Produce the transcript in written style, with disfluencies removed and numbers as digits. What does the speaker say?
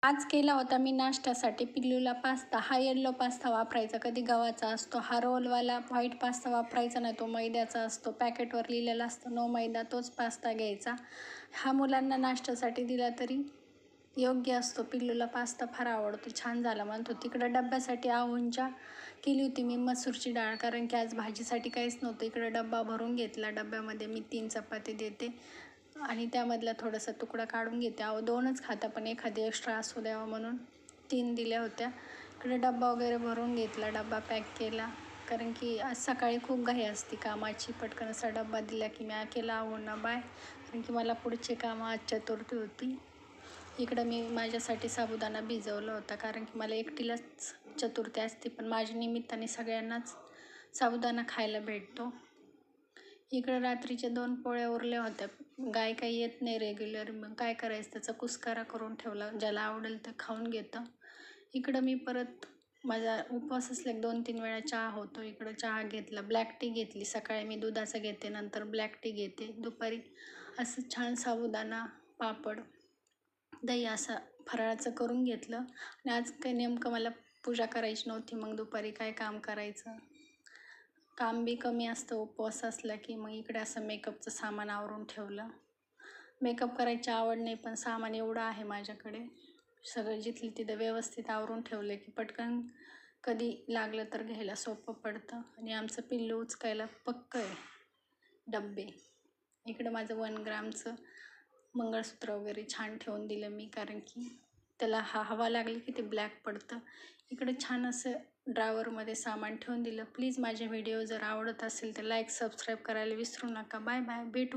आज केला होता मी नाश्त्यासाठी पिल्लूला पास्ता. हा येल्लो पास्ता वापरायचा, कधी गव्हाचा असतो. हा रोलवाला व्हाईट पास्ता वापरायचा नाही, तो मैद्याचा असतो. पॅकेटवर लिहिलेला असतो नो मैदा, तोच पास्ता घ्यायचा. हा मुलांना नाश्त्यासाठी दिला तरी योग्य असतो. पिल्लूला पास्ता फार आवडतो, छान झाला म्हणतो. तिकडं डब्यासाठी आहोंच्या केली होती मी मसूरची डाळ, कारण की आज भाजीसाठी काहीच नव्हतं. इकडं डब्बा भरून घेतला. डब्यामध्ये मी 3 चपाती देते आणि त्यामधला थोडासा तुकडा काढून घेते. अहो 2च खाता, पण एखादी एक्स्ट्रा असू द्यावं म्हणून 3 दिल्या होत्या. इकडे डब्बा वगैरे भरून घेतला, डब्बा पॅक केला, कारण की आज सकाळी खूप घाई असते कामाची. पटकन असा डब्बा दिला की मी केला आहोंना बाय, कारण की मला पुढचे कामं आज चतुर्थी होती. इकडं मी माझ्यासाठी साबुदाणा भिजवला होता, कारण की मला एकटीलाच चतुर्थी असते, पण माझ्या निमित्ताने सगळ्यांनाच साबुदाणा खायला भेटतो. इकडं रात्रीच्या 2 पोळ्या उरल्या होत्या. गाय काही येत नाही रेग्युलर, मग काय करायचं, त्याचा कुस्कारा करून ठेवला. ज्याला आवडेल ते खाऊन घेतं. इकडं मी परत माझा उपवास असले 2-3 वेळा चहा होतो. इकडं चहा घेतला, ब्लॅक टी घेतली. सकाळी मी दुधाचं घेते, नंतर ब्लॅक टी घेते. दुपारी असं छान साबुदाणा, पापड, दही असं फराळाचं करून घेतलं. आणि आज काही नेमकं मला पूजा करायची नव्हती, मग दुपारी काय काम करायचं, काम बी कमी असतं उपवास असला की. मग इकडे असं मेकअपचं सामान आवरून ठेवलं. मेकअप करायची आवड नाही, पण सामान एवढं आहे माझ्याकडे, सगळं जिथलं तिथं व्यवस्थित आवरून ठेवलं की पटकन कधी लागलं तर घ्यायला सोपं पडतं. आणि आमचं पिल्लू उचकायला पक्कं आहे डब्बे. इकडं माझं 1 ग्रामचं मंगळसूत्र वगैरे छान ठेवून दिलं मी, कारण की त्याला हवा लागली की ते ब्लॅक पडतं. इकडे छान असं ड्रावरमध्ये सामान ठेवून दिलं. प्लीज माझे व्हिडिओ जर आवडत असेल तर लाईक सबस्क्राईब करायला विसरू नका. बाय बाय, भेटू.